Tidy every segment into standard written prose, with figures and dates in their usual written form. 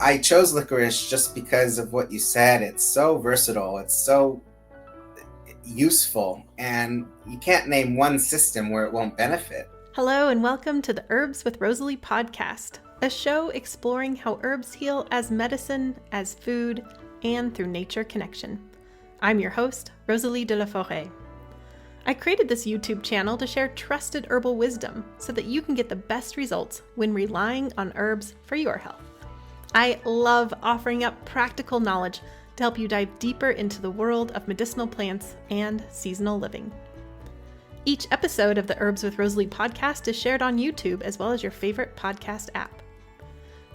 I chose licorice just because of what you said. It's so versatile. It's so useful, and you can't name one system where it won't benefit. Hello and welcome to the Herbs with Rosalee podcast, a show exploring how herbs heal as medicine, as food, and through nature connection. I'm your host, Rosalee de la Forêt. I created this YouTube channel to share trusted herbal wisdom so that you can get the best results when relying on herbs for your health. I love offering up practical knowledge to help you dive deeper into the world of medicinal plants and seasonal living. Each episode of the Herbs with Rosalee podcast is shared on YouTube as well as your favorite podcast app.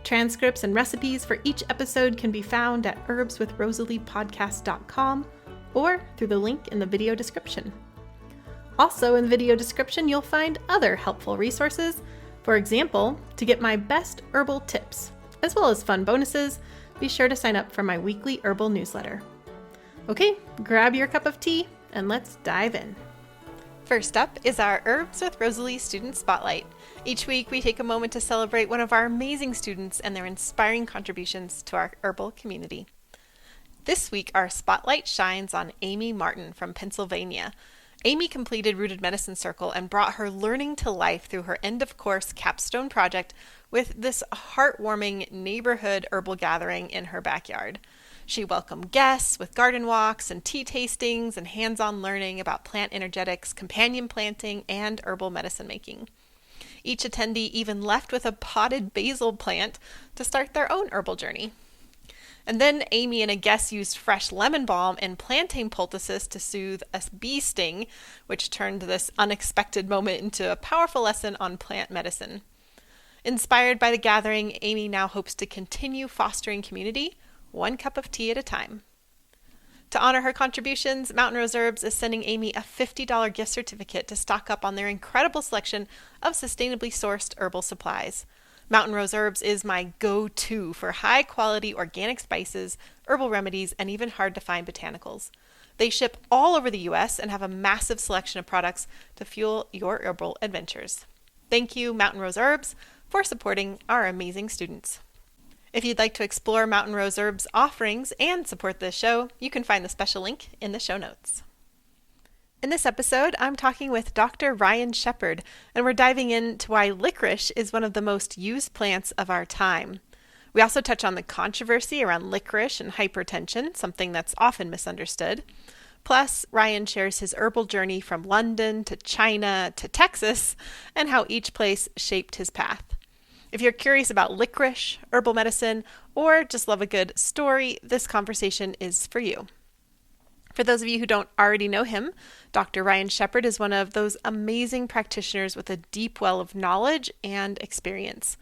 Transcripts and recipes for each episode can be found at herbswithrosaleepodcast.com or through the link in the video description. Also in the video description, you'll find other helpful resources. For example, to get my best herbal tips, as well as fun bonuses, be sure to sign up for my weekly herbal newsletter. Okay, grab your cup of tea and let's dive in. First up is our Herbs with Rosalee Student Spotlight. Each week we take a moment to celebrate one of our amazing students and their inspiring contributions to our herbal community. This week our spotlight shines on Amy Martin from Pennsylvania. Amy completed Rooted Medicine Circle and brought her learning to life through her end-of-course capstone project with this heartwarming neighborhood herbal gathering in her backyard. She welcomed guests with garden walks and tea tastings and hands-on learning about plant energetics, companion planting, and herbal medicine making. Each attendee even left with a potted basil plant to start their own herbal journey. And then Amy and a guest used fresh lemon balm and plantain poultices to soothe a bee sting, which turned this unexpected moment into a powerful lesson on plant medicine. Inspired by the gathering, Amy now hopes to continue fostering community, one cup of tea at a time. To honor her contributions, Mountain Rose Herbs is sending Amy a $50 gift certificate to stock up on their incredible selection of sustainably sourced herbal supplies. Mountain Rose Herbs is my go-to for high-quality organic spices, herbal remedies, and even hard-to-find botanicals. They ship all over the U.S. and have a massive selection of products to fuel your herbal adventures. Thank you, Mountain Rose Herbs, for supporting our amazing students. If you'd like to explore Mountain Rose Herbs' offerings and support this show, you can find the special link in the show notes. In this episode, I'm talking with Dr. Ryan Shepard, and we're diving into why licorice is one of the most used plants of our time. We also touch on the controversy around licorice and hypertension, something that's often misunderstood. Plus, Ryan shares his herbal journey from London to China to Texas, and how each place shaped his path. If you're curious about licorice, herbal medicine, or just love a good story, this conversation is for you. For those of you who don't already know him, Dr. Ryan Shepard is one of those amazing practitioners with a deep well of knowledge and experience.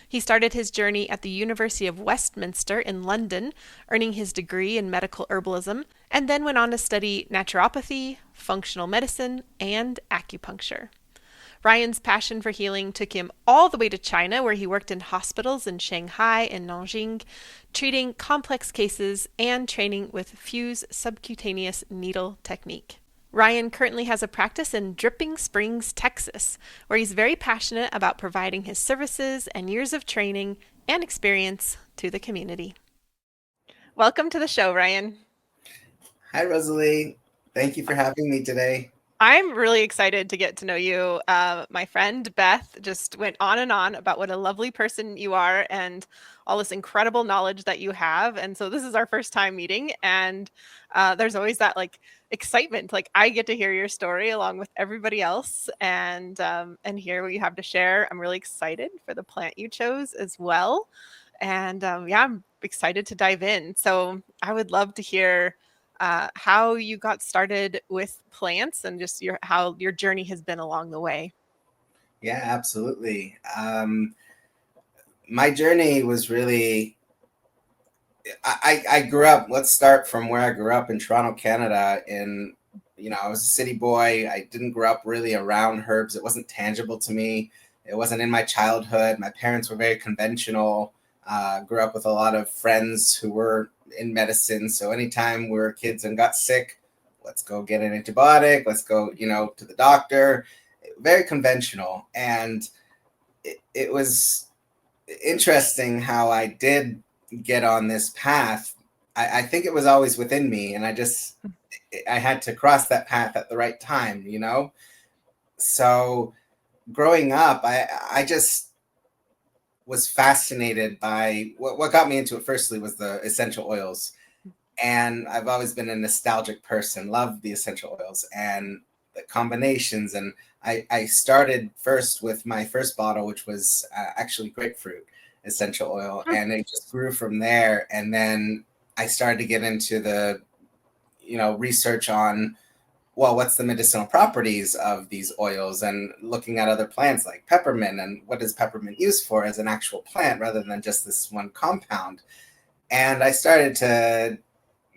He started his journey at the University of Westminster in London, earning his degree in medical herbalism, and then went on to study naturopathy, functional medicine, and acupuncture. Ryan's passion for healing took him all the way to China, where he worked in hospitals in Shanghai and Nanjing, treating complex cases and training with fused subcutaneous needle technique. Ryan currently has a practice in Dripping Springs, Texas, where he's very passionate about providing his services and years of training and experience to the community. Welcome to the show, Ryan. Hi, Rosalee. Thank you for having me today. I'm really excited to get to know you. My friend Beth just went on and on about what a lovely person you are and all this incredible knowledge that you have. And so this is our first time meeting, and there's always that excitement. I get to hear your story along with everybody else and hear what you have to share. I'm really excited for the plant you chose as well. And I'm excited to dive in. So I would love to hear how you got started with plants and just how your journey has been along the way. Yeah, absolutely. My journey was really, I grew up, let's start from where I grew up in Toronto, Canada. I was a city boy. I didn't grow up really around herbs. It wasn't tangible to me. It wasn't in my childhood. My parents were very conventional. Grew up with a lot of friends who were in medicine. So anytime we were kids and got sick, let's go get an antibiotic. Let's go, to the doctor. Very conventional. And it was interesting how I did, get on this path, I think it was always within me, and I had to cross that path at the right time, you know? So growing up, I just was fascinated by what got me into it firstly was the essential oils. And I've always been a nostalgic person, love the essential oils and the combinations. And I started first with my first bottle, which was actually grapefruit essential oil. And it just grew from there. And then I started to get into the, research on, well, what's the medicinal properties of these oils and looking at other plants like peppermint and what is peppermint used for as an actual plant rather than just this one compound. And I started to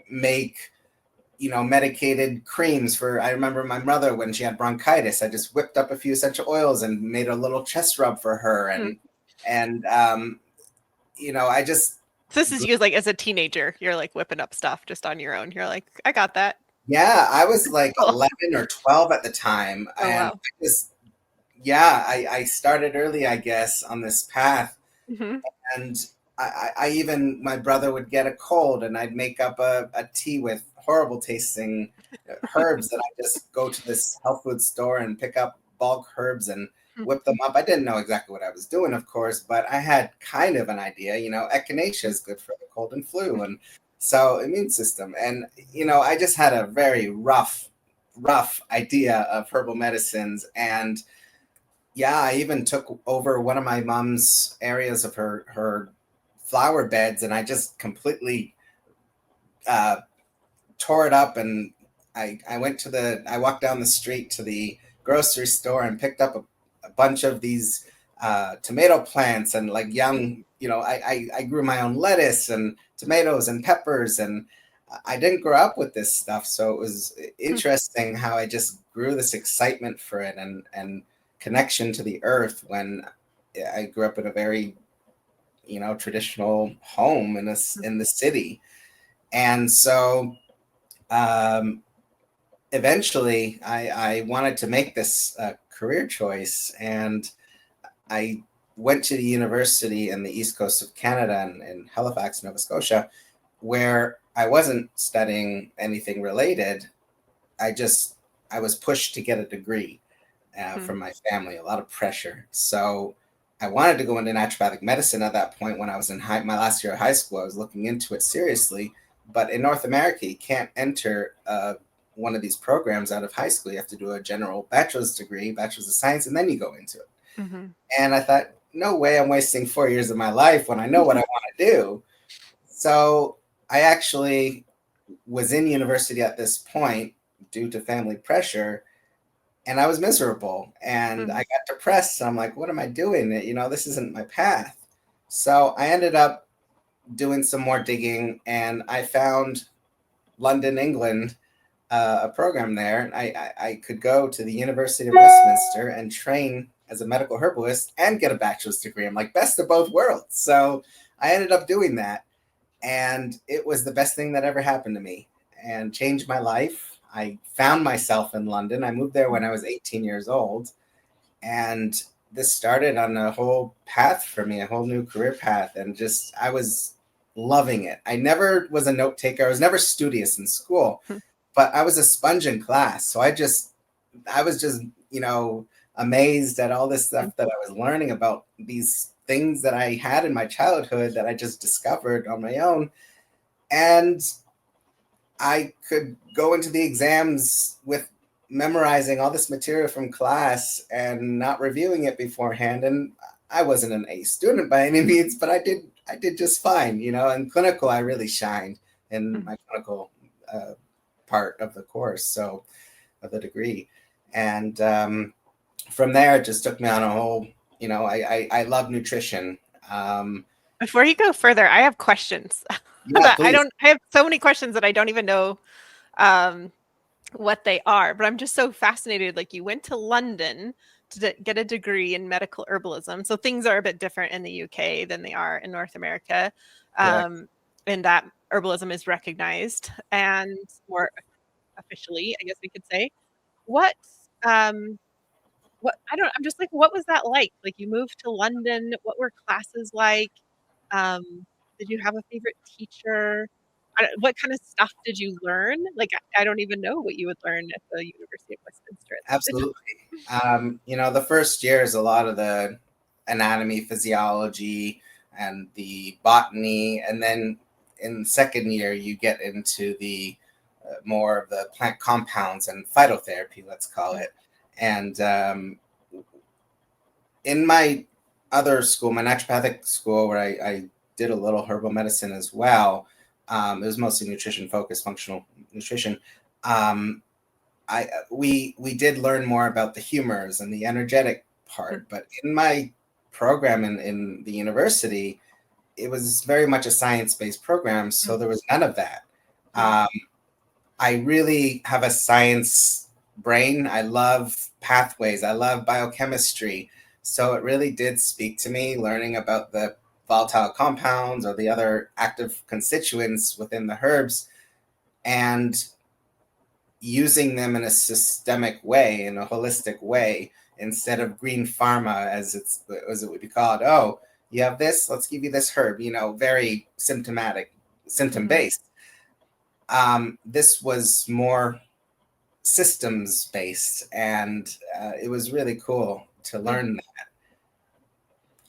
make medicated creams for, I remember my mother when she had bronchitis, I just whipped up a few essential oils and made a little chest rub for her. And I just, So this is you like as a teenager, you're like whipping up stuff just on your own. You're like, I got that. yeah, I was like 11 or 12 at the time. Oh, And wow. I started early, I guess, on this path. And I even, my brother would get a cold and I'd make up a tea with horrible tasting herbs that I just go to this health food store and pick up bulk herbs and whip them up. I didn't know exactly what I was doing, of course, but I had kind of an idea. Echinacea is good for the cold and flu, and so immune system. And I just had a very rough idea of herbal medicines. And yeah, I even took over one of my mom's areas of her flower beds, and I just completely uh, tore it up. And I walked down the street to the grocery store and picked up a bunch of these tomato plants and like young, I grew my own lettuce and tomatoes and peppers, and I didn't grow up with this stuff. So it was interesting how I just grew this excitement for it and connection to the earth when I grew up in a very, traditional home in the city. And so eventually I wanted to make this career choice, and I went to the university in the east coast of Canada in Halifax, Nova Scotia, where I wasn't studying anything related. I was pushed to get a degree from my family, a lot of pressure. So I wanted to go into naturopathic medicine at that point. When I was in my last year of high school, I was looking into it seriously. But in North America, you can't enter one of these programs out of high school. You have to do a general bachelor's degree, bachelor's of science, and then you go into it. And I thought, no way I'm wasting 4 years of my life when I know what I want to do. So I actually was in university at this point due to family pressure, and I was miserable and I got depressed. So I'm like, what am I doing? This isn't my path. So I ended up doing some more digging, and I found London, England, a program there. I could go to the University of Westminster and train as a medical herbalist and get a bachelor's degree. I'm like, best of both worlds. So I ended up doing that, and it was the best thing that ever happened to me and changed my life. I found myself in London. I moved there when I was 18 years old, and this started on a whole path for me, a whole new career path. And just, I was loving it. I never was a note taker. I was never studious in school, but I was a sponge in class. So I was just, amazed at all this stuff that I was learning about these things that I had in my childhood that I just discovered on my own. And I could go into the exams with memorizing all this material from class and not reviewing it beforehand. And I wasn't an A student by any means, but I did just fine. In clinical, I really shined in my clinical part of the course, so of the degree. And from there, it just took me on a whole, I love nutrition. Before you go further, I have questions. Yeah, I have so many questions that I don't even know what they are, but I'm just so fascinated. Like, you went to London to get a degree in medical herbalism. So things are a bit different in the UK than they are in North America. And that herbalism is recognized and more officially, I guess we could say. What I'm just like, what was that like? Like, you moved to London, what were classes like? Did you have a favorite teacher? What kind of stuff did you learn? Like, I don't even know what you would learn at the University of Westminster at that time. Absolutely. The first year is a lot of the anatomy, physiology, and the botany, and then in the second year you get into the more of the plant compounds and phytotherapy, let's call it. And in my other school, my naturopathic school, where I did a little herbal medicine as well, it was mostly nutrition focused, functional nutrition. We did learn more about the humors and the energetic part, but in my program in the university, it was very much a science-based program, so there was none of that. I really have a science brain. I love pathways. I love biochemistry. So it really did speak to me learning about the volatile compounds or the other active constituents within the herbs and using them in a systemic way, in a holistic way, instead of green pharma as it would be called. Oh, you have this, let's give you this herb, very symptom based. This was more systems based, and it was really cool to learn that.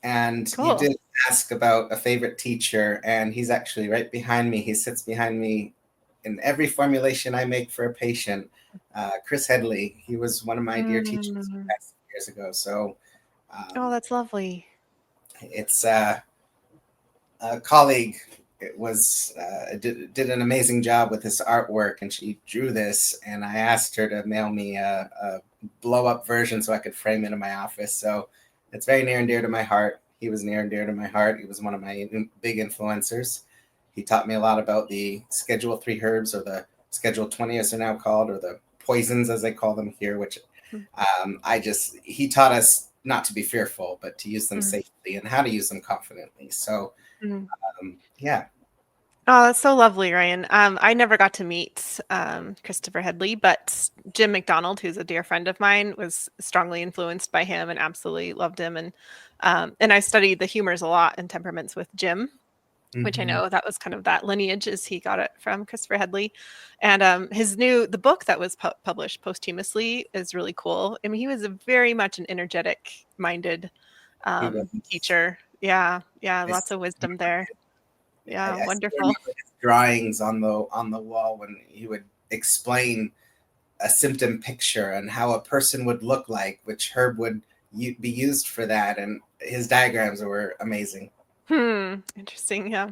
And Cool. You did ask about a favorite teacher, and he's actually right behind me. He sits behind me in every formulation I make for a patient. Chris Headley, he was one of my dear teachers years ago. So, Oh, that's lovely. It's a colleague. It was did an amazing job with his artwork, and she drew this. And I asked her to mail me a blow up version so I could frame it in my office. So it's very near and dear to my heart. He was near and dear to my heart. He was one of my big influencers. He taught me a lot about the Schedule 3 herbs, or the Schedule 20 as they're now called, or the poisons as they call them here, which he taught us not to be fearful, but to use them safely and how to use them confidently. So, yeah. Oh, that's so lovely, Ryan. I never got to meet Christopher Headley, but Jim McDonald, who's a dear friend of mine, was strongly influenced by him and absolutely loved him. And I studied the humors a lot and temperaments with Jim, which I know that was kind of that lineage as he got it from Christopher Headley. And the book that was published posthumously is really cool. I mean, he was very much an energetic minded teacher. Yeah. Lots of wisdom there. Yeah, I wonderful. his drawings on the wall when he would explain a symptom picture and how a person would look like, which herb would be used for that. And his diagrams were amazing. Interesting. Yeah.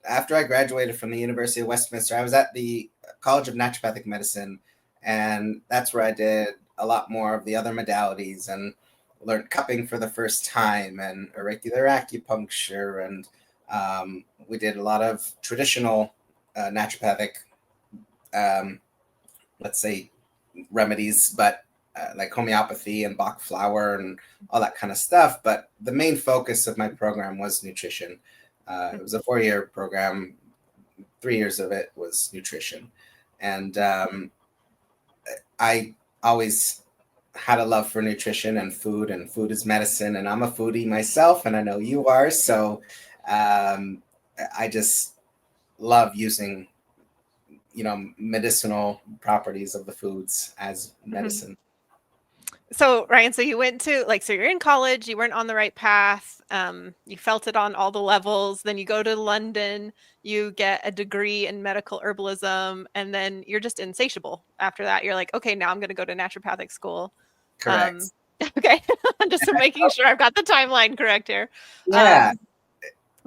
After I graduated from the University of Westminster, I was at the College of Naturopathic Medicine, and that's where I did a lot more of the other modalities and learned cupping for the first time and auricular acupuncture, and we did a lot of traditional naturopathic, let's say, remedies, but like homeopathy and Bach flower and all that kind of stuff. But the main focus of my program was nutrition. It was a 4-year program. 3 years of it was nutrition. And I always had a love for nutrition and food is medicine. And I'm a foodie myself, and I know you are. So I just love using, medicinal properties of the foods as medicine. So, Ryan, so you went to so you're in college, you weren't on the right path. You felt it on all the levels. Then you go to London, you get a degree in medical herbalism, and then you're just insatiable after that. You're like, okay, now I'm going to go to naturopathic school. Correct. Okay. Just making sure I've got the timeline correct here. Yeah.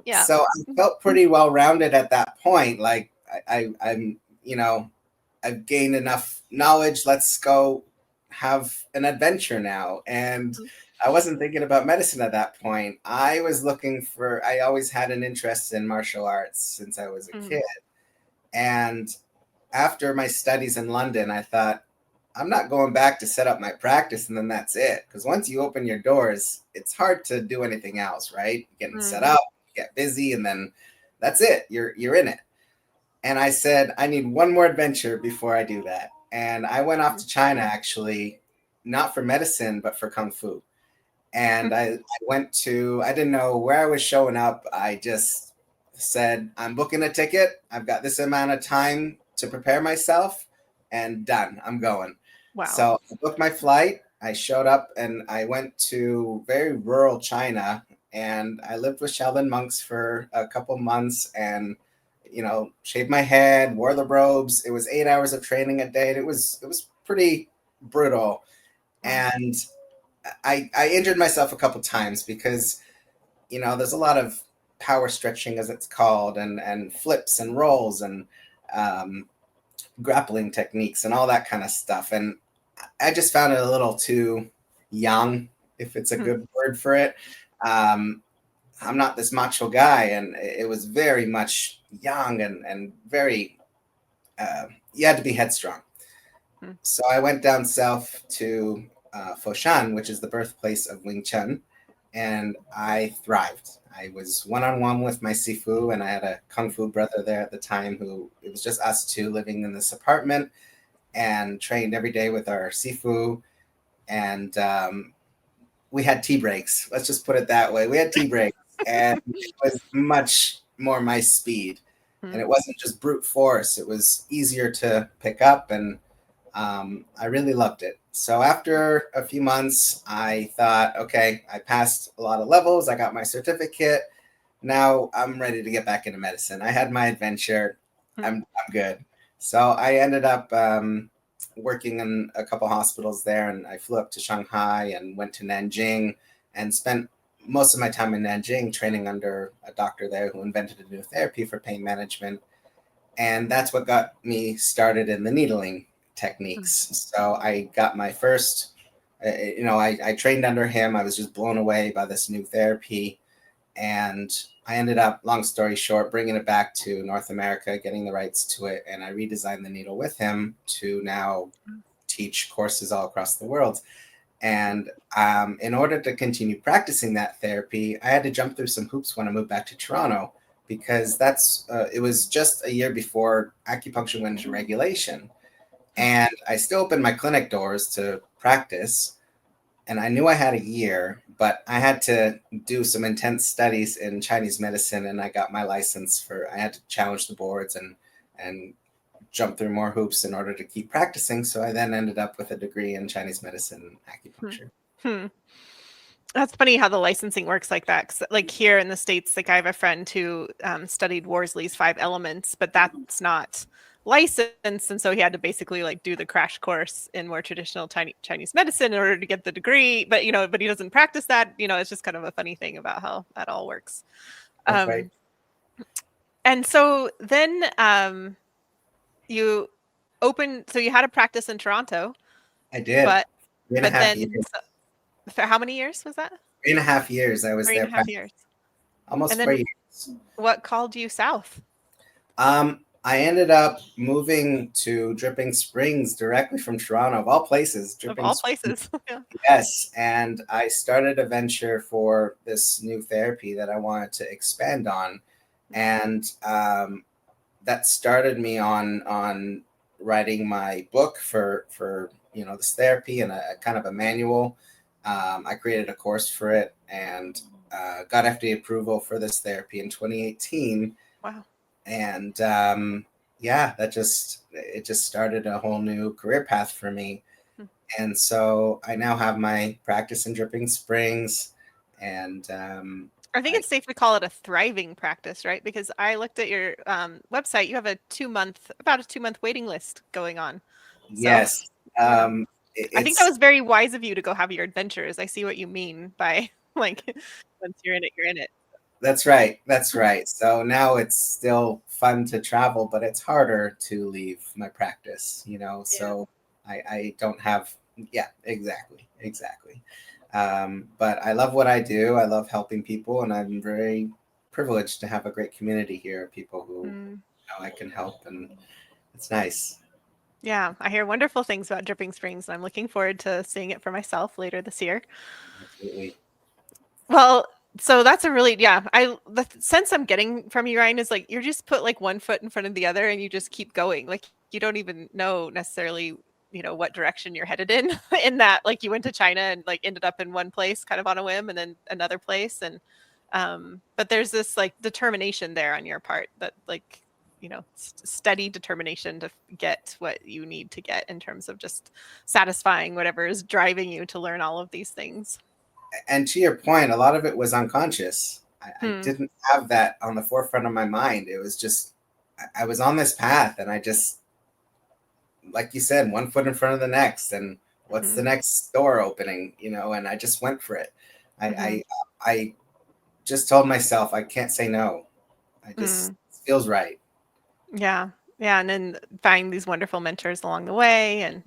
Yeah. So I felt pretty well-rounded at that point. Like I'm, I've gained enough knowledge. Let's go have an adventure now. And I wasn't thinking about medicine at that point. I always had an interest in martial arts since I was a kid. And after my studies in London, I thought, I'm not going back to set up my practice and then that's it. Because once you open your doors, it's hard to do anything else, right? Getting set up, get busy, and then that's it. You're in it. And I said, I need one more adventure before I do that. And I went off to China, actually, not for medicine, but for Kung Fu. And I didn't know where I was showing up. I just said, I'm booking a ticket. I've got this amount of time to prepare myself, and done. I'm going. Wow. So I booked my flight. I showed up and I went to very rural China, and I lived with Shaolin monks for a couple months, and shaved my head, wore the robes. It was 8 hours of training a day. And it was pretty brutal. And I injured myself a couple times because there's a lot of power stretching, as it's called, and flips and rolls and grappling techniques and all that kind of stuff. And I just found it a little too young, if it's a good word for it. I'm not this macho guy, and it was very much young and very, you had to be headstrong. So I went down south to Foshan, which is the birthplace of Wing Chun, and I thrived. I was one-on-one with my Sifu, and I had a Kung Fu brother there at the time who, it was just us two living in this apartment, and trained every day with our Sifu. And we had tea breaks. Let's just put it that way. We had tea breaks, and it was much more my speed. And it wasn't just brute force. It was easier to pick up, and I really loved it. So after a few months, I thought, okay, I passed a lot of levels. I got my certificate. Now I'm ready to get back into medicine. I had my adventure. I'm good. So I ended up working in a couple hospitals there, and I flew up to Shanghai and went to Nanjing and spent most of my time in Nanjing training under a doctor there who invented a new therapy for pain management. And that's what got me started in the needling techniques. So I got my first, I trained under him. I was just blown away by this new therapy. And I ended up, long story short, bringing it back to North America, getting the rights to it. And I redesigned the needle with him to now teach courses all across the world. And in order to continue practicing that therapy, I had to jump through some hoops when I moved back to Toronto, because it was just a year before acupuncture went into regulation. And I still opened my clinic doors to practice. And I knew I had a year, but I had to do some intense studies in Chinese medicine. And I got my license I had to challenge the boards and jump through more hoops in order to keep practicing. So I then ended up with a degree in Chinese medicine and acupuncture. That's funny how the licensing works like that. 'Cause, like here in the States, like I have a friend who studied Worsley's 5 Elements, but that's not licensed, and so he had to basically like do the crash course in more traditional Chinese medicine in order to get the degree. But but he doesn't practice that. It's just kind of a funny thing about how that all works. That's right. And so then you so you had a practice in Toronto. I did. But 3.5 then years. For how many years was that? 3.5 years I was there. 3.5 years. Almost 4 years. What called you south? I ended up moving to Dripping Springs directly from Toronto, of all places. Of all places. Yeah. Yes. And I started a venture for this new therapy that I wanted to expand on. And that started me on writing my book for this therapy, and a kind of a manual. I created a course for it, and got FDA approval for this therapy in 2018. Wow. And it just started a whole new career path for me. And so I now have my practice in Dripping Springs, and I think it's safe to call it a thriving practice, right? Because I looked at your website. You have about a 2-month waiting list going on. Yes. I think that was very wise of you to go have your adventures. I see what you mean by like, once you're in it, you're in it. That's right. So now it's still fun to travel, but it's harder to leave my practice, so I don't have, exactly. But I love what I do. I love helping people, and I'm very privileged to have a great community here of people who I can help, and it's nice. Yeah, I hear wonderful things about Dripping Springs, and I'm looking forward to seeing it for myself later this year. Absolutely. Well, so that's a really, the sense I'm getting from you, Ryan, is like you're just put like one foot in front of the other and you just keep going. Like you don't even know necessarily, what direction you're headed in that, like you went to China and like ended up in one place kind of on a whim, and then another place. And But there's this like determination there on your part that like, steady determination to get what you need to get in terms of just satisfying whatever is driving you to learn all of these things. And to your point, a lot of it was unconscious. I Hmm. didn't have that on the forefront of my mind. It was just, I was on this path, and I just, like you said, one foot in front of the next. And what's Hmm. the next door opening, and I just went for it. I, Hmm. I, I just told myself I can't say no. I just, Mm. it feels right. Yeah. Yeah. And then find these wonderful mentors along the way. And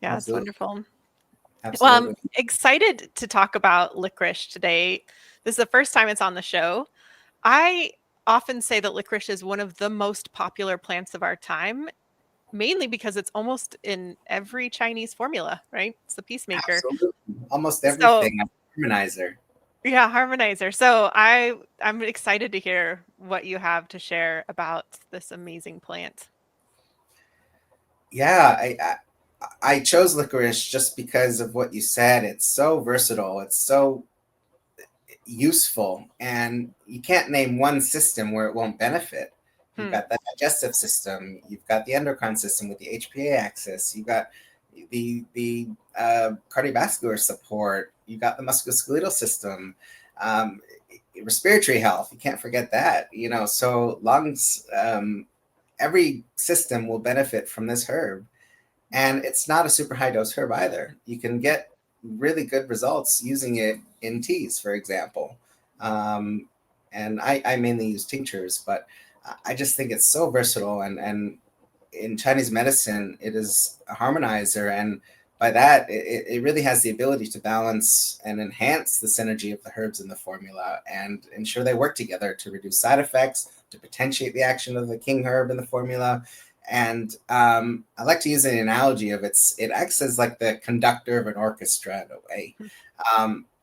yeah, it's Absolutely. wonderful. Well, I'm Absolutely. excited to talk about licorice today. This is the first time it's on the show. I often say that licorice is one of the most popular plants of our time, mainly because it's almost in every Chinese formula, right? It's the peacemaker. Absolutely. Almost So, everything. I'm a harmonizer. yeah, harmonizer. So, I'm excited to hear what you have to share about this amazing plant. Yeah, I chose licorice just because of what you said. It's so versatile. It's so useful, and you can't name one system where it won't benefit. You've Hmm. got the digestive system, you've got the endocrine system with the HPA axis, you've got the cardiovascular support, you've got the musculoskeletal system, um, respiratory health. You can't forget that. So lungs, every system will benefit from this herb, and it's not a super high dose herb either. You can get really good results using it in teas, for example. Um, and I mainly use tinctures, but I just think it's so versatile. And in Chinese medicine, it is a harmonizer. And by that, it really has the ability to balance and enhance the synergy of the herbs in the formula and ensure they work together to reduce side effects, to potentiate the action of the king herb in the formula. And I like to use an analogy of it acts as like the conductor of an orchestra in a way.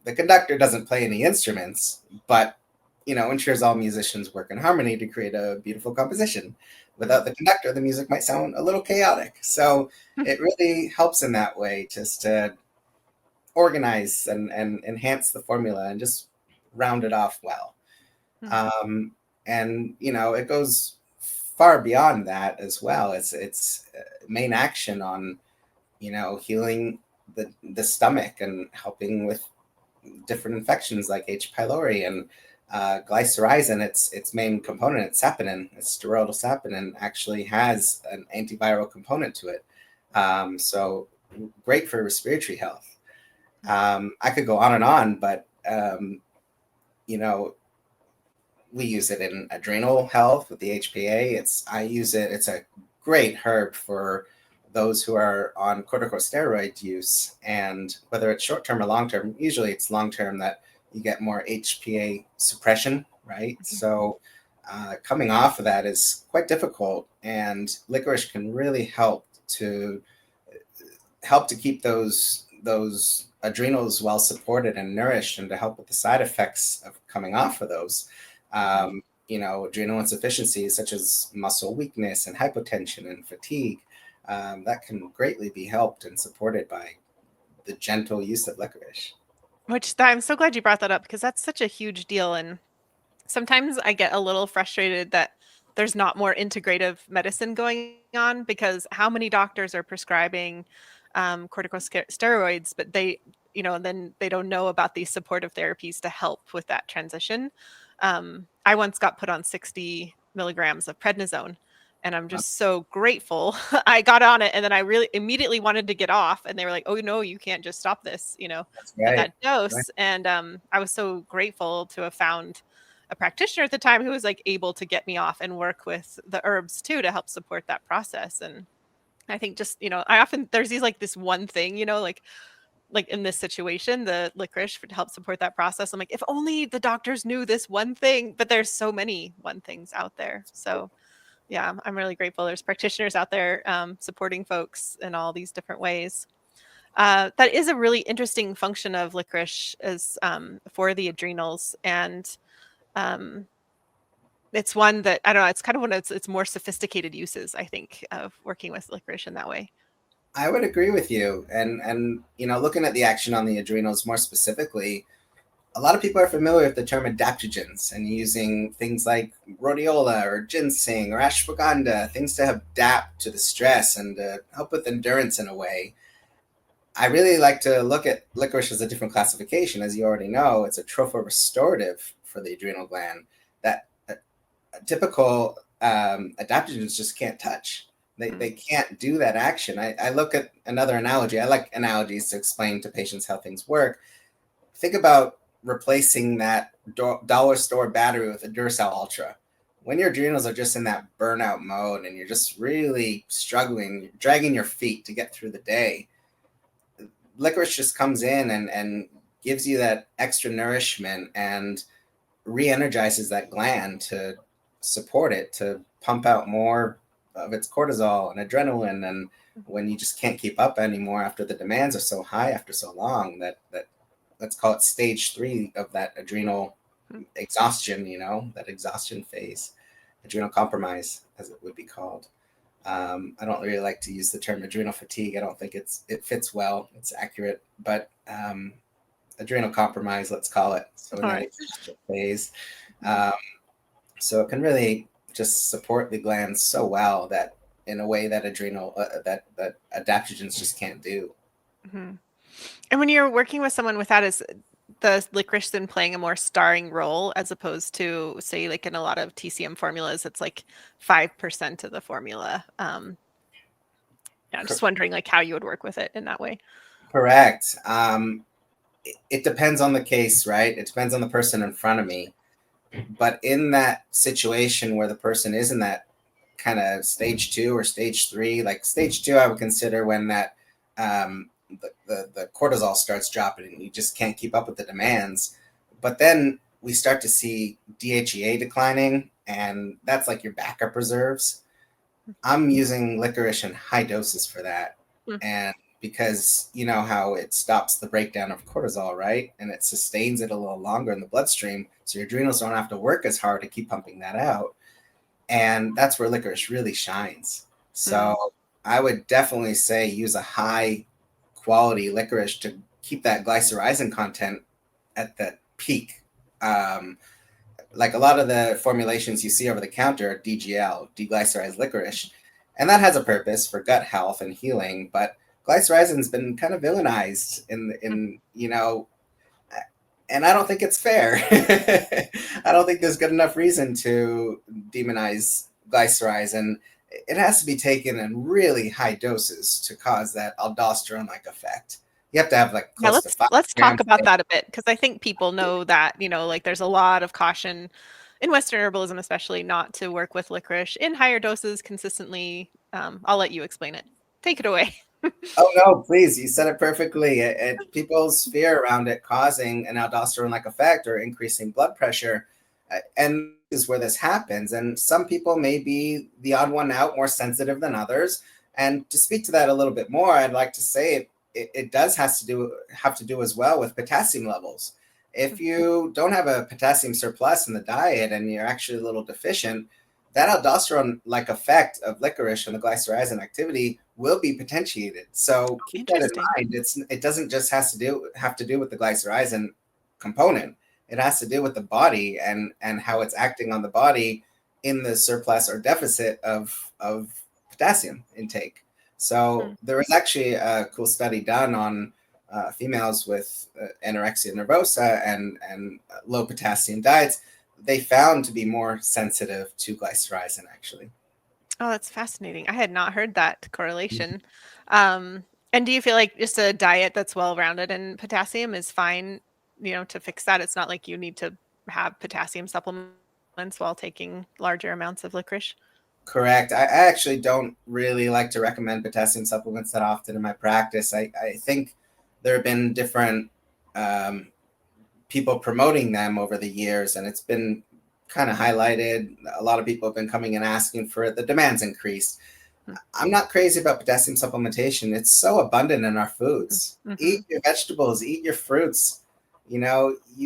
The conductor doesn't play any instruments, but ensures all musicians work in harmony to create a beautiful composition. Hmm. Without the conductor, the music might sound a little chaotic. So it really helps in that way, just to organize and enhance the formula and just round it off well. Hmm. Um, and it goes far beyond that as well. It's main action on healing the stomach and helping with different infections like H. pylori and glycyrrhizin. Its main component, saponin, its steroidal saponin, actually has an antiviral component to it. So great for respiratory health. I could go on and on, but you know, we use it in adrenal health with the HPA. I use it. It's a great herb for those who are on corticosteroid use, and whether it's short term or long term. Usually, it's long term that you get more HPA suppression, right? So, coming off of that is quite difficult, and licorice can really help to keep those adrenals well supported and nourished, and to help with the side effects of coming off of those. Hmm. Adrenal insufficiencies such as muscle weakness and hypotension and fatigue, that can greatly be helped and supported by the gentle use of licorice. I'm so glad you brought that up because that's such a huge deal. And sometimes I get a little frustrated that there's not more integrative medicine going on because how many doctors are prescribing corticosteroids, but then they don't know about these supportive therapies to help with that transition. I once got put on 60 milligrams of prednisone, and I'm just so grateful I got on it. And then I really immediately wanted to get off, and they were like, "Oh no, you can't just stop this," That's at right. that Right. dose. And I was so grateful to have found a practitioner at the time who was like able to get me off and work with the herbs too to help support that process. And I think just, I often there's these like this one thing, like in this situation, the licorice to help support that process. I'm like, if only the doctors knew this one thing, but there's so many one things out there. So yeah, I'm really grateful. There's practitioners out there supporting folks in all these different ways. That is a really interesting function of licorice is for the adrenals. And um, it's one that I don't know. It's kind of one of its more sophisticated uses, I think, of working with licorice in that way. I would agree with you. And looking at the action on the adrenals more specifically, a lot of people are familiar with the term adaptogens and using things like rhodiola or ginseng or ashwagandha, things to adapt to the stress and help with endurance in a way. I really like to look at licorice as a different classification. As you already know, it's a tropho-restorative for the adrenal gland that typical adaptogens just can't touch. They can't do that action. I look at another analogy. I like analogies to explain to patients how things work. Think about replacing that dollar store battery with a Duracell Ultra. When your adrenals are just in that burnout mode and you're just really struggling, you're dragging your feet to get through the day, licorice just comes in and gives you that extra nourishment and re-energizes that gland to support it to pump out more of its cortisol and adrenaline. And when you just can't keep up anymore after the demands are so high after so long, that let's call it stage 3 of that adrenal exhaustion, that exhaustion phase, adrenal compromise, as it would be called. I don't really like to use the term adrenal fatigue. I don't think it fits well. It's accurate, but adrenal compromise, let's call it. So in that exhaustion phase, so it can really just support the glands so well that in a way that adrenal that adaptogens just can't do. Mm-hmm. And when you're working with someone with that, is the licorice then playing a more starring role as opposed to, say, like in a lot of TCM formulas, it's like 5% of the formula. I'm just wondering like how you would work with it in that way. Correct. It depends on the case, right? It depends on the person in front of me. But in that situation where the person is in that kind of stage 2 or stage 3, like stage 2, I would consider when that the cortisol starts dropping and you just can't keep up with the demands. But then we start to see DHEA declining, and that's like your backup reserves. I'm using licorice in high doses for that. And because you know how it stops the breakdown of cortisol, right? And it sustains it a little longer in the bloodstream, so your adrenals don't have to work as hard to keep pumping that out. And that's where licorice really shines. So I would definitely say use a high quality licorice to keep that glycyrrhizin content at the peak. Like a lot of the formulations you see over the counter are DGL, deglycerized licorice, and that has a purpose for gut health and healing. But glycyrrhizin's been kind of villainized in and I don't think it's fair. I don't think there's good enough reason to demonize glycyrrhizin. It has to be taken in really high doses to cause that aldosterone-like effect. You have to have like close to 5 let's grams talk about that a bit, because I think people know that, like there's a lot of caution in Western herbalism, especially, not to work with licorice in higher doses consistently. I'll let you explain it. Take it away. Oh, no, please. You said it perfectly. People's fear around it causing an aldosterone-like effect or increasing blood pressure. And this is where this happens. And some people may be the odd one out, more sensitive than others. And to speak to that a little bit more, I'd like to say it does have to do as well with potassium levels. If you don't have a potassium surplus in the diet and you're actually a little deficient, that aldosterone-like effect of licorice and the glycyrrhizin activity will be potentiated. So keep that in mind. It doesn't just have to do with the glycyrrhizin component. It has to do with the body and how it's acting on the body in the surplus or deficit of potassium intake. So there was actually a cool study done on females with anorexia nervosa and low potassium diets. They found to be more sensitive to glycyrrhizin, actually. Oh, that's fascinating. I had not heard that correlation. And do you feel like just a diet that's well-rounded in potassium is fine, to fix that? It's not like you need to have potassium supplements while taking larger amounts of licorice? Correct. I actually don't really like to recommend potassium supplements that often in my practice. I think there have been different people promoting them over the years, and it's been kind of highlighted. A lot of people have been coming and asking for it. The demand's increased. I'm not crazy about potassium supplementation. It's so abundant in our foods. Eat your vegetables, eat your fruits. You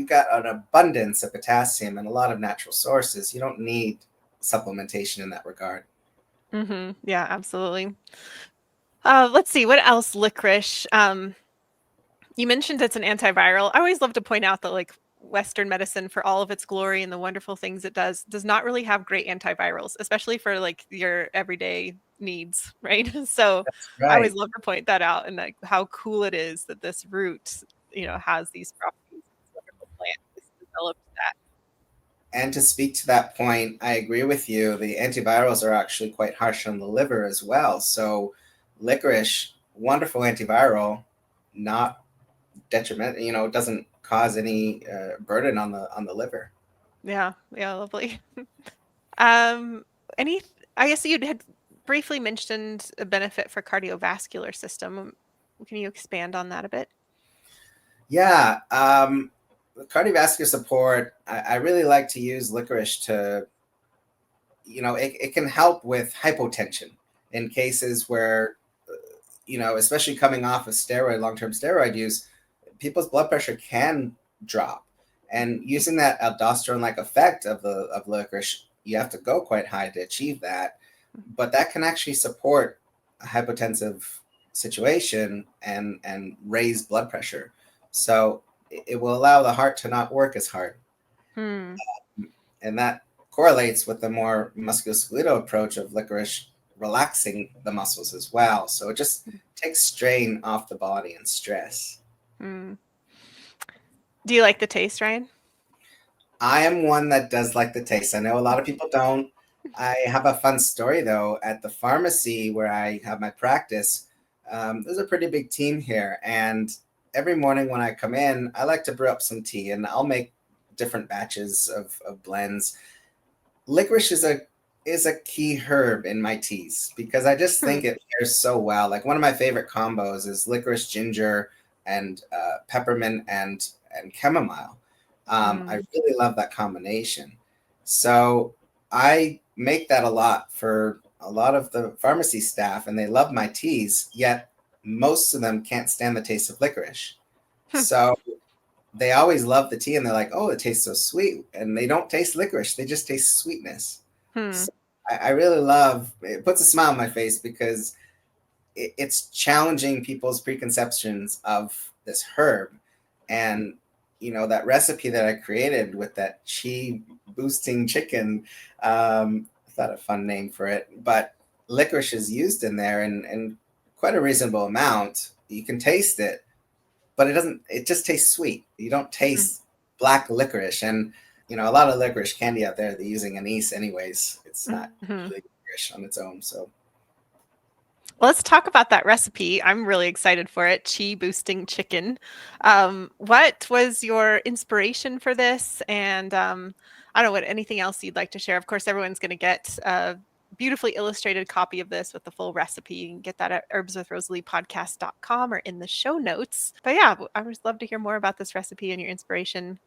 got an abundance of potassium and a lot of natural sources. You don't need supplementation in that regard. Yeah, absolutely. Let's see, what else? Licorice. You mentioned it's an antiviral. I always love to point out that, like, Western medicine, for all of its glory and the wonderful things it does not really have great antivirals, especially for like your everyday needs, right? So I always Right. love to point that out, and like how cool it is that this root, has these properties. This wonderful plant has developed that. And to speak to that point, I agree with you. The antivirals are actually quite harsh on the liver as well. So, licorice, wonderful antiviral, not detrimental. It doesn't cause any burden on the liver. Yeah, yeah, lovely. Um, any, I guess you had briefly mentioned a benefit for cardiovascular system. Can you expand on that a bit? Yeah, cardiovascular support. I really like to use licorice to, it can help with hypotension in cases where, especially coming off of long-term steroid use, people's blood pressure can drop. And using that aldosterone-like effect of licorice, you have to go quite high to achieve that. But that can actually support a hypotensive situation and raise blood pressure. So it will allow the heart to not work as hard. Hmm. And that correlates with the more musculoskeletal approach of licorice relaxing the muscles as well. So it just takes strain off the body and stress. Hmm. Do you like the taste, Ryan? I am one that does like the taste. I know a lot of people don't. I have a fun story though. At the pharmacy where I have my practice, there's a pretty big team here. And every morning when I come in, I like to brew up some tea and I'll make different batches of blends. Licorice is a key herb in my teas because I just think it pairs so well. Like one of my favorite combos is licorice, ginger, and peppermint and chamomile. I really love that combination. So I make that a lot for a lot of the pharmacy staff, and they love my teas. Yet most of them can't stand the taste of licorice. So they always love the tea and they're like, oh, it tastes so sweet. And they don't taste licorice, they just taste sweetness. Hmm. So I really love it, puts a smile on my face because it's challenging people's preconceptions of this herb. And, that recipe that I created with that chi boosting chicken, I thought a fun name for it, but licorice is used in there and quite a reasonable amount. You can taste it, but it just tastes sweet. You don't taste black licorice. And, a lot of licorice candy out there, they're using anise anyways. It's not really licorice on its own. So Well, let's talk about that recipe. I'm really excited for it. Chi boosting chicken. What was your inspiration for this? And I don't know what anything else you'd like to share. Of course, everyone's going to get a beautifully illustrated copy of this with the full recipe. You can get that at herbswithrosalee.podcast.com or in the show notes. But yeah, I would love to hear more about this recipe and your inspiration.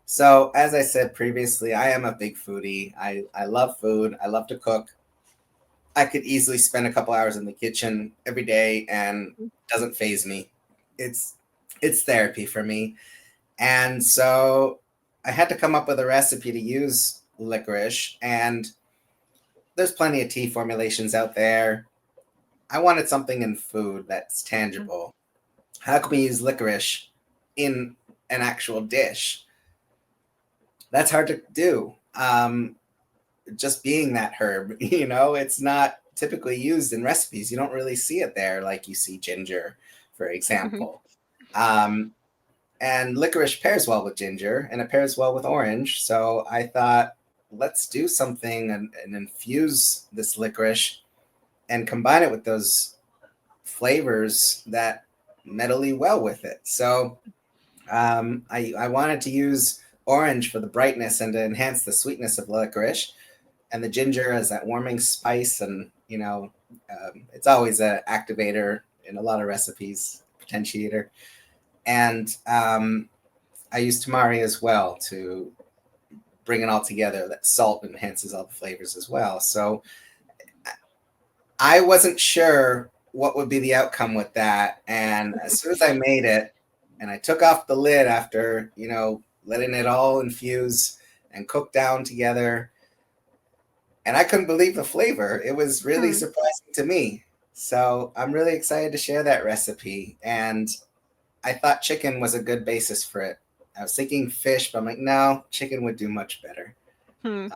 So as I said previously, I am a big foodie. I love food. I love to cook. I could easily spend a couple hours in the kitchen every day and it doesn't faze me. It's therapy for me. And so I had to come up with a recipe to use licorice, and there's plenty of tea formulations out there. I wanted something in food that's tangible. How can we use licorice in an actual dish? That's hard to do. Just being that herb, it's not typically used in recipes. You don't really see it there like you see ginger, for example. And licorice pairs well with ginger and it pairs well with orange. So I thought, let's do something and infuse this licorice and combine it with those flavors that medley well with it. So I wanted to use orange for the brightness and to enhance the sweetness of licorice, and the ginger as that warming spice. And it's always an activator in a lot of recipes, potentiator. And I use tamari as well to bring it all together. That salt enhances all the flavors as well. So I wasn't sure what would be the outcome with that. And as soon as I made it and I took off the lid after, letting it all infuse and cook down together, and I couldn't believe the flavor. It was really surprising to me. So I'm really excited to share that recipe. And I thought chicken was a good basis for it. I was thinking fish, but I'm like, no, chicken would do much better. Hmm.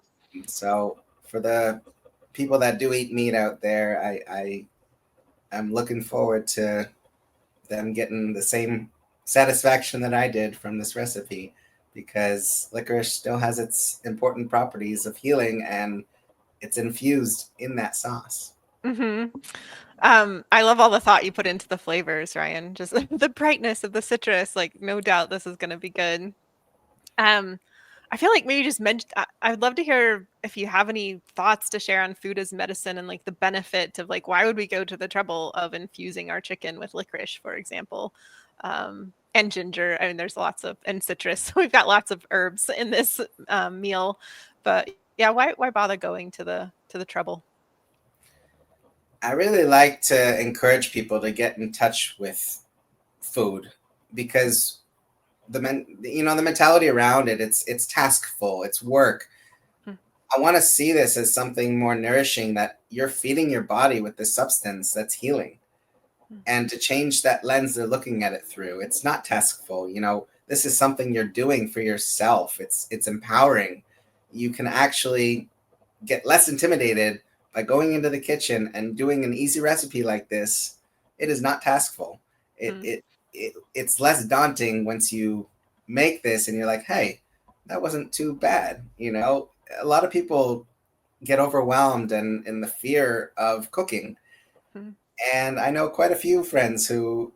So for the people that do eat meat out there, I'm looking forward to them getting the same satisfaction that I did from this recipe, because licorice still has its important properties of healing, and it's infused in that sauce. Hmm. I love all the thought you put into the flavors, Ryan. Just the brightness of the citrus. Like, no doubt this is going to be good. Um, I feel like maybe just mention. I would love to hear if you have any thoughts to share on food as medicine and like the benefit of like why would we go to the trouble of infusing our chicken with licorice, for example, and ginger. I mean, there's lots of and citrus. We've got lots of herbs in this meal, but yeah, why bother going to the trouble? I really like to encourage people to get in touch with food, because the mentality around it, it's taskful, it's work. Hmm. I want to see this as something more nourishing, that you're feeding your body with this substance that's healing, and to change that lens they're looking at it through. It's not taskful. This is something you're doing for yourself. It's empowering. You can actually get less intimidated by going into the kitchen and doing an easy recipe like this. It is not taskful. It, Hmm. it, it's less daunting once you make this and you're like, hey, that wasn't too bad. A lot of people get overwhelmed and in the fear of cooking. Hmm. And I know quite a few friends who,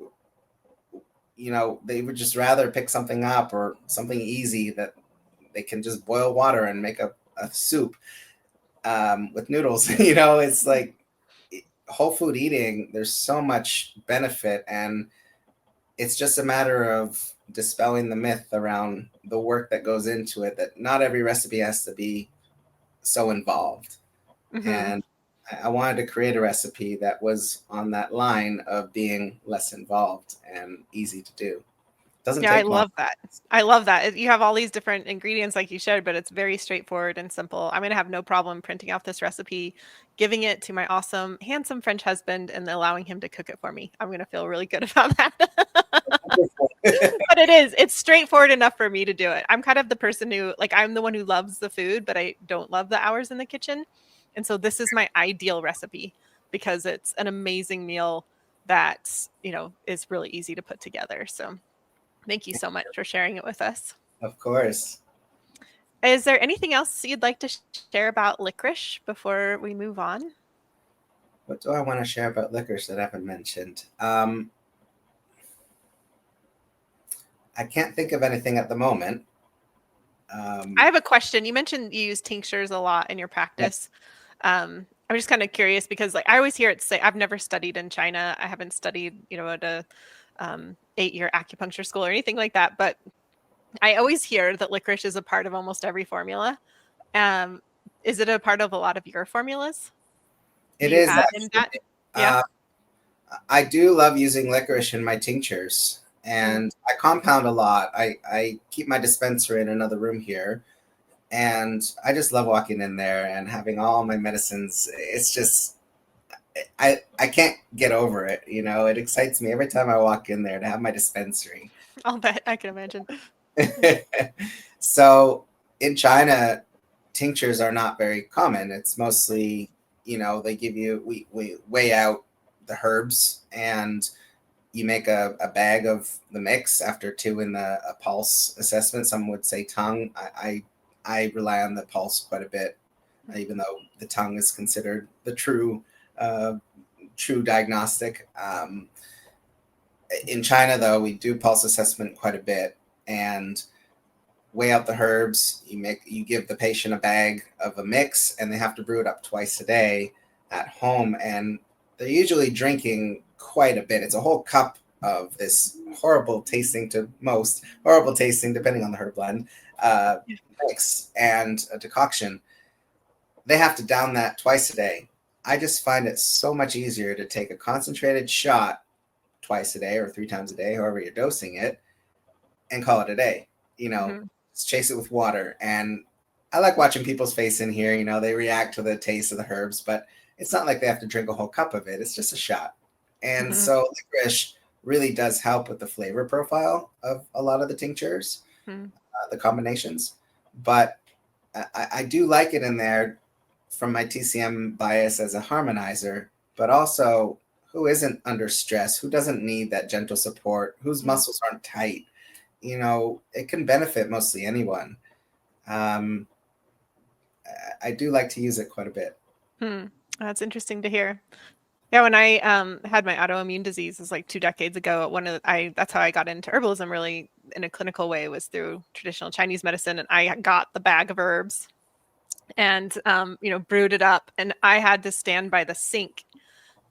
they would just rather pick something up or something easy that they can just boil water and make a soup with noodles. It's like whole food eating. There's so much benefit, and it's just a matter of dispelling the myth around the work that goes into it, that not every recipe has to be so involved. Hmm. And I wanted to create a recipe that was on that line of being less involved and easy to do. Doesn't Yeah, I take long. love that. I love that. You have all these different ingredients like you shared, but it's very straightforward and simple. I'm going to have no problem printing out this recipe, giving it to my awesome, handsome French husband, and allowing him to cook it for me. I'm going to feel really good about that. But it's straightforward enough for me to do it. I'm kind of the person who, like, I'm the one who loves the food, but I don't love the hours in the kitchen. And so this is my ideal recipe because it's an amazing meal that, is really easy to put together. So thank you so much for sharing it with us. Of course. Is there anything else you'd like to share about licorice before we move on? What do I want to share about licorice that I haven't mentioned? I can't think of anything at the moment. I have a question. You mentioned you use tinctures a lot in your Yeah. practice. I'm just kind of curious because, like, I always hear it say, I've never studied in China. I haven't studied, at a 8-year acupuncture school or anything like that. But I always hear that licorice is a part of almost every formula. Um, is it a part of a lot of your formulas? Do It you is add in that? actually. Yeah. Uh, I do love using licorice in my tinctures, Mm. and I compound a lot. I keep my dispenser in another room here, and I just love walking in there and having all my medicines. It's just I can't get over it. It excites me every time I walk in there to have my dispensary. I'll bet. I can imagine. So in China, tinctures are not very common. It's mostly, they give you, we weigh out the herbs, and you make a bag of the mix after doing a pulse assessment. Some would say tongue. I rely on the pulse quite a bit, even though the tongue is considered the uh, true diagnostic. In China, though, we do pulse assessment quite a bit, and weigh out the herbs. You give the patient a bag of a mix, and they have to brew it up twice a day at home, and they're usually drinking quite a bit. It's a whole cup of this horrible tasting, to most horrible tasting, depending on the herb blend, uh, mix and a decoction. They have to down that twice a day. I just find it so much easier to take a concentrated shot twice a day or 3 times a day, however you're dosing it, and call it a day. Hmm. Just chase it with water. And I like watching people's face in here. They react to the taste of the herbs, but it's not like they have to drink a whole cup of it. It's just a shot. And Hmm. so licorice really does help with the flavor profile of a lot of the tinctures. Hmm. the combinations. But I do like it in there from my TCM bias as a harmonizer, but also who isn't under stress, who doesn't need that gentle support, whose muscles aren't tight. It can benefit mostly anyone. Um, I do like to use it quite a bit. That's interesting to hear. Yeah, when I had my autoimmune disease, is like 2 decades ago. That's how I got into herbalism really in a clinical way, was through traditional Chinese medicine, and I got the bag of herbs and brewed it up, and I had to stand by the sink,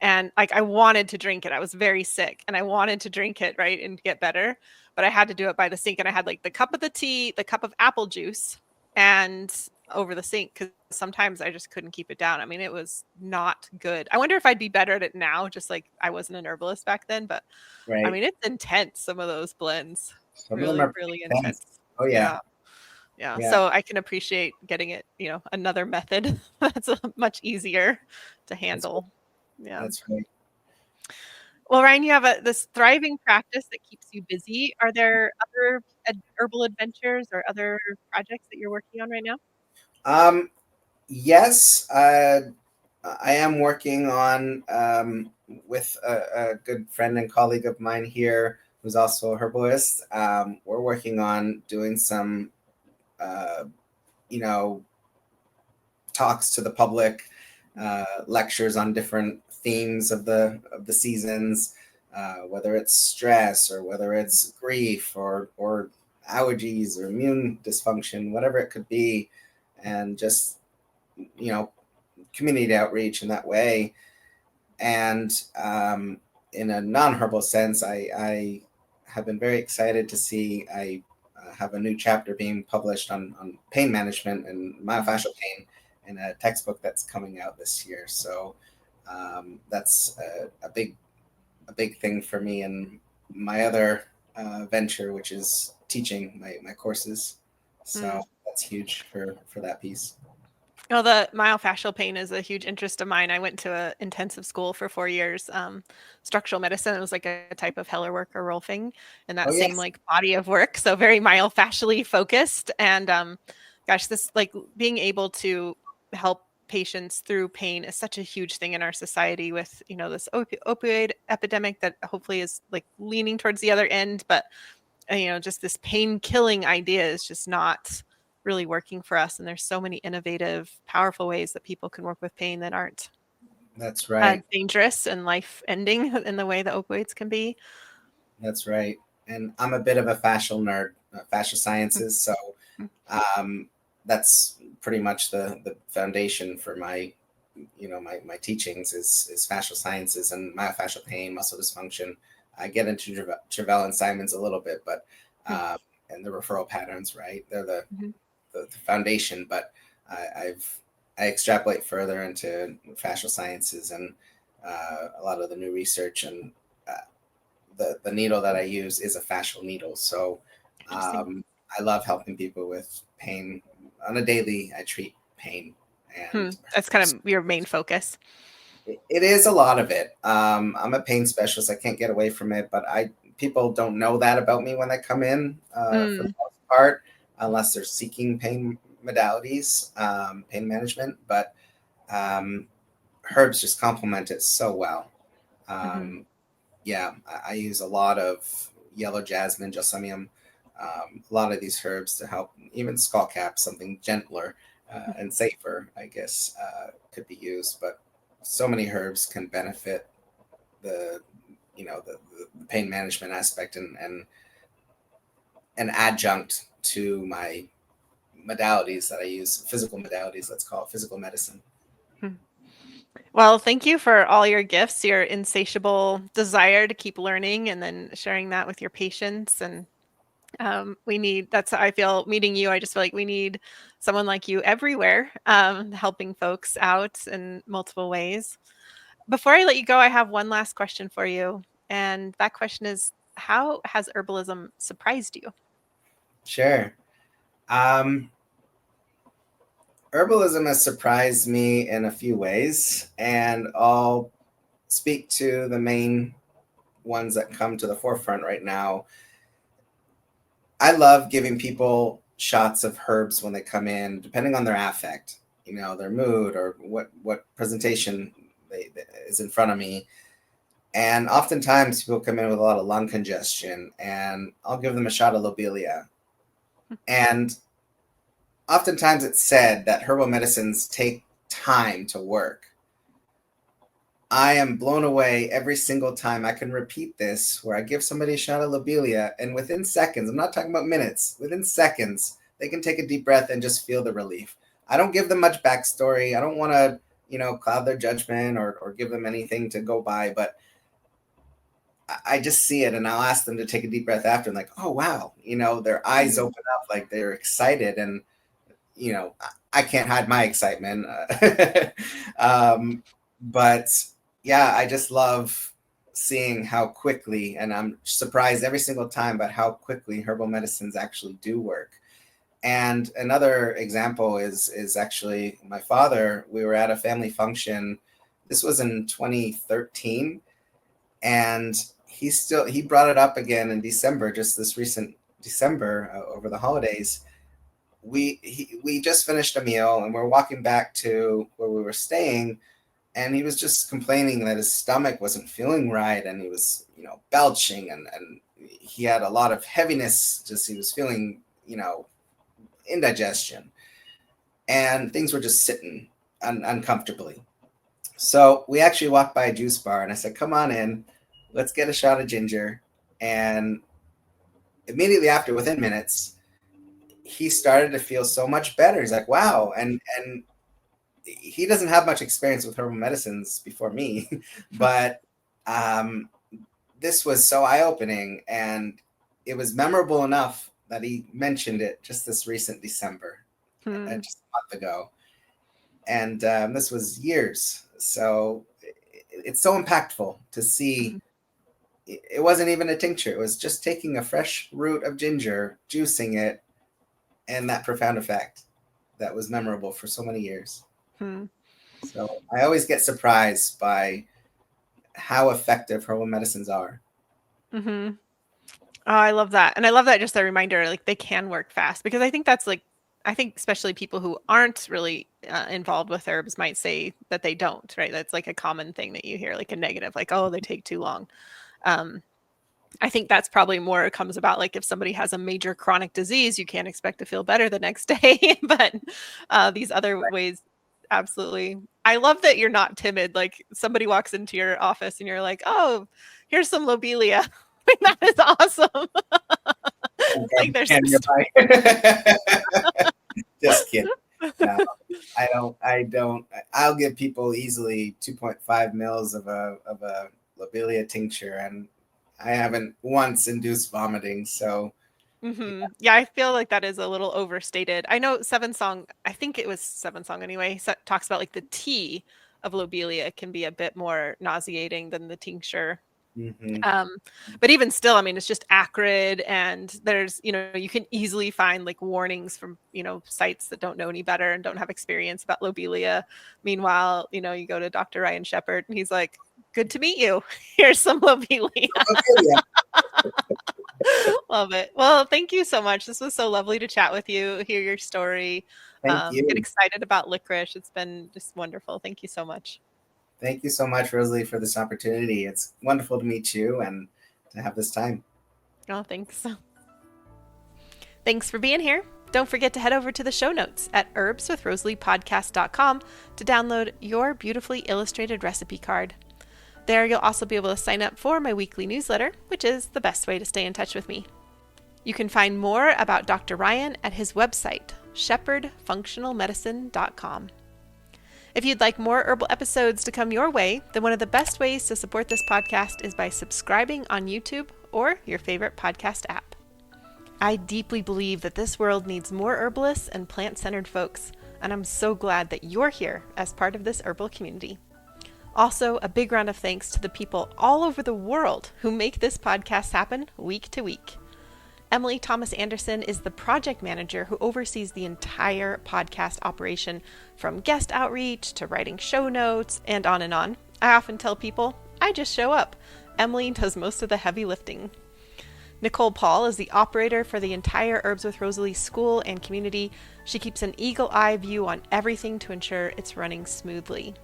and like I wanted to drink it. I was very sick and I wanted to drink it, right, and get better, but I had to do it by the sink, and I had like the cup of the tea, the cup of apple juice, and over the sink, because sometimes I just couldn't keep it down. I mean, it was not good. I wonder if I'd be better at it now, just like I wasn't an herbalist back then, but I Right. mean, it's intense, some of those blends. Some of them Really, are pretty really intense. intense. Oh yeah. Yeah. Yeah. Yeah. So I can appreciate getting it, another method that's much easier to That's right. handle. Yeah. That's right. Well, Ryan, you have this thriving practice that keeps you busy. Are there other herbal adventures or other projects that you're working on right now? Yes, I am working on with a good friend and colleague of mine here who's also a herbalist. We're working on doing some, uh, you know, talks to the public, lectures on different themes of the seasons, whether it's stress or whether it's grief or allergies or immune dysfunction, whatever it could be, and just you know community outreach in that way. And in a non-herbal sense, I have been very excited to see I have a new chapter being published on pain management and myofascial pain in a textbook that's coming out this year. So that's a big thing for me and my other venture, which is teaching my courses. So Mm. that's huge for that piece. Well, the myofascial pain is a huge interest of mine. I went to an intensive school for 4 years, structural medicine. It was like a type of Heller work or Rolfing, and Oh that same yes, like body of work. So very myofascially focused. And gosh, this like being able to help patients through pain is such a huge thing in our society with, this opioid epidemic that hopefully is like leaning towards the other end. But just this pain killing idea is just not really working for us. And there's so many innovative, powerful ways that people can work with pain that aren't that's right. dangerous and life ending in the way that opioids can be. That's right. And I'm a bit of a fascial nerd, fascial sciences. So um, that's pretty much the foundation for my teachings is fascial sciences and myofascial pain, muscle dysfunction. I get into Travell and Simons a little bit, but and the referral patterns, right? They're the foundation, but I extrapolate further into fascial sciences and a lot of the new research and the needle that I use is a fascial needle. So I love helping people with pain on a daily. I treat pain, and That's kind of your main focus. it is a lot of it. I'm a pain specialist. I can't get away from it, but people don't know that about me when they come in for the most part, unless they're seeking pain modalities, pain management. But herbs just complement it so well. Yeah, I use a lot of yellow jasmine, gelsemium, a lot of these herbs to help. Even skullcap, something gentler and safer, I guess, could be used. But so many herbs can benefit the the pain management aspect and an adjunct to my modalities that I use, physical modalities. Let's call it physical medicine. Well, thank you for all your gifts, your insatiable desire to keep learning, and then sharing that with your patients. And I feel meeting you, I just feel like we need someone like you everywhere, helping folks out in multiple ways. Before I let you go, I have one last question for you. And that question is, how has herbalism surprised you? Sure. Herbalism has surprised me in a few ways, and I'll speak to the main ones that come to the forefront right now. I love giving people shots of herbs when they come in, depending on their affect, their mood or what presentation is in front of me. And oftentimes people come in with a lot of lung congestion, and I'll give them a shot of lobelia. And oftentimes it's said that herbal medicines take time to work. I am blown away every single time I can repeat this, where I give somebody a shot of lobelia, and within seconds, I'm not talking about minutes, within seconds, they can take a deep breath and just feel the relief. I don't give them much backstory. I don't want to, cloud their judgment or give them anything to go by, but I just see it, and I'll ask them to take a deep breath after, and like, oh, wow, their eyes open up like they're excited, and, I can't hide my excitement. But yeah, I just love seeing how quickly, and I'm surprised every single time about how quickly herbal medicines actually do work. And another example is actually my father. We were at a family function. This was in 2013, and he brought it up again in December, just this recent December, over the holidays. We just finished a meal, and we're walking back to where we were staying. And he was just complaining that his stomach wasn't feeling right, and he was, belching, and he had a lot of heaviness. Just he was feeling, indigestion, and things were just sitting uncomfortably. So we actually walked by a juice bar, and I said, "Come on in, let's get a shot of ginger." And immediately after, within minutes, he started to feel so much better. He's like, "Wow!" And he doesn't have much experience with herbal medicines before me, but this was so eye-opening, and it was memorable enough that he mentioned it just this recent December, just a month ago. And this was years. So it's so impactful to see. It wasn't even a tincture. It was just taking a fresh root of ginger, juicing it, and that profound effect that was memorable for so many years. So I always get surprised by how effective herbal medicines are. Oh, I love that. And I love that, just a reminder, like, they can work fast, because I think that's I think especially people who aren't really involved with herbs might say that they don't, right? That's like a common thing that you hear, like a negative, like, oh, they take too long. I think that's probably more comes about, like, if somebody has a major chronic disease, you can't expect to feel better the next day. But these other ways, absolutely. I love that you're not timid. Like, somebody walks into your office and you're like, oh, here's some lobelia. That is awesome. Like, there's just kidding. No, I don't. I'll give people easily 2.5 mils of a lobelia tincture, and I haven't once induced vomiting. So yeah, I feel like that is a little overstated. I know Seven Song, I think it was Seven Song anyway, talks about, like, the tea of lobelia can be a bit more nauseating than the tincture. But even still, I mean, it's just acrid, and there's, you can easily find, like, warnings from, sites that don't know any better and don't have experience about lobelia. Meanwhile, you go to Dr. Ryan Shepherd and he's like, good to meet you. Here's some lobelia. Love it. Well, thank you so much. This was so lovely to chat with you, hear your story. Thank you. Get excited about licorice. It's been just wonderful. Thank you so much. Thank you so much, Rosalee, for this opportunity. It's wonderful to meet you and to have this time. Oh, thanks. Thanks for being here. Don't forget to head over to the show notes at herbswithrosaleepodcast.com to download your beautifully illustrated recipe card. There, you'll also be able to sign up for my weekly newsletter, which is the best way to stay in touch with me. You can find more about Dr. Ryan at his website, shepherdfunctionalmedicine.com. If you'd like more herbal episodes to come your way, then one of the best ways to support this podcast is by subscribing on YouTube or your favorite podcast app. I deeply believe that this world needs more herbalists and plant-centered folks, and I'm so glad that you're here as part of this herbal community. Also, a big round of thanks to the people all over the world who make this podcast happen week to week. Emily Thomas Anderson is the project manager who oversees the entire podcast operation, from guest outreach to writing show notes and on and on. I often tell people, I just show up. Emily does most of the heavy lifting. Nicole Paul is the operator for the entire Herbs with Rosalee school and community. She keeps an eagle eye view on everything to ensure it's running smoothly.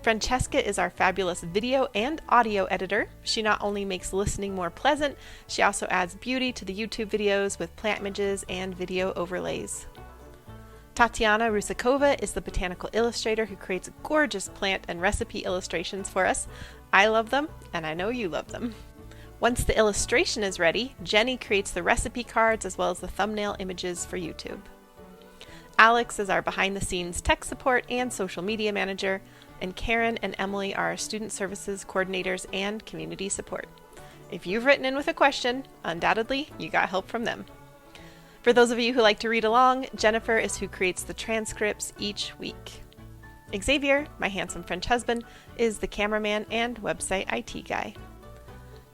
Francesca is our fabulous video and audio editor. She not only makes listening more pleasant, she also adds beauty to the YouTube videos with plant images and video overlays. Tatiana Rusakova is the botanical illustrator who creates gorgeous plant and recipe illustrations for us. I love them, and I know you love them. Once the illustration is ready, Jenny creates the recipe cards as well as the thumbnail images for YouTube. Alex is our behind-the-scenes tech support and social media manager, and Karen and Emily are our student services coordinators and community support. If you've written in with a question, undoubtedly you got help from them. For those of you who like to read along, Jennifer is who creates the transcripts each week. Xavier, my handsome French husband, is the cameraman and website IT guy.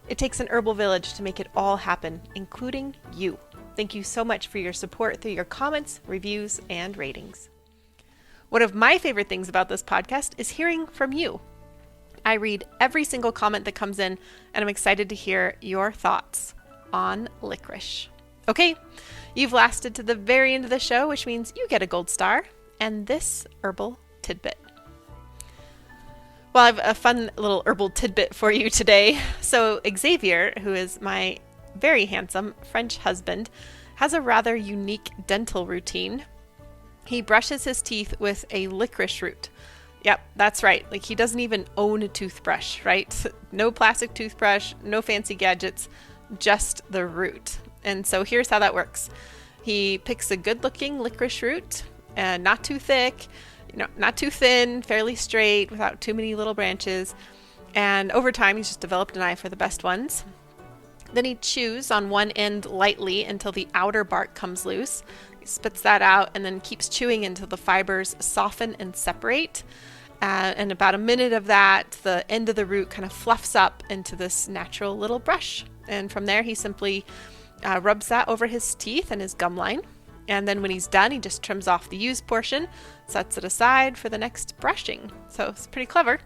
It takes an herbal village to make it all happen, including you. Thank you so much for your support through your comments, reviews, and ratings. One of my favorite things about this podcast is hearing from you. I read every single comment that comes in, and I'm excited to hear your thoughts on licorice. Okay, you've lasted to the very end of the show, which means you get a gold star and this herbal tidbit. Well, I have a fun little herbal tidbit for you today. So Xavier, who is my very handsome French husband, has a rather unique dental routine. He brushes his teeth with a licorice root. Yep, that's right. Like, he doesn't even own a toothbrush, right? No plastic toothbrush, no fancy gadgets, just the root. And so here's how that works. He picks a good-looking licorice root, and not too thick, not too thin, fairly straight, without too many little branches. And over time, he's just developed an eye for the best ones. Then he chews on one end lightly until the outer bark comes loose. He spits that out and then keeps chewing until the fibers soften and separate. And about a minute of that, the end of the root kind of fluffs up into this natural little brush. And from there, he simply rubs that over his teeth and his gum line. And then when he's done, he just trims off the used portion, sets it aside for the next brushing. So it's pretty clever.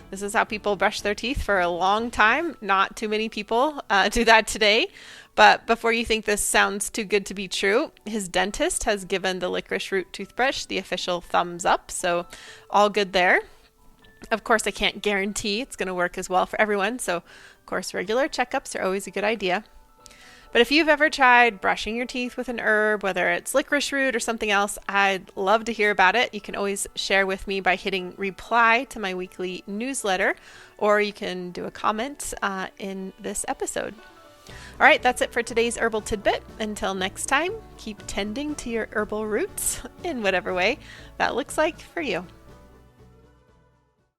This is how people brush their teeth for a long time. Not too many people do that today. But before you think this sounds too good to be true, his dentist has given the licorice root toothbrush the official thumbs up. So all good there. Of course, I can't guarantee it's going to work as well for everyone. So, of course, regular checkups are always a good idea. But if you've ever tried brushing your teeth with an herb, whether it's licorice root or something else, I'd love to hear about it. You can always share with me by hitting reply to my weekly newsletter, or you can do a comment in this episode. All right, that's it for today's herbal tidbit. Until next time, keep tending to your herbal roots in whatever way that looks like for you.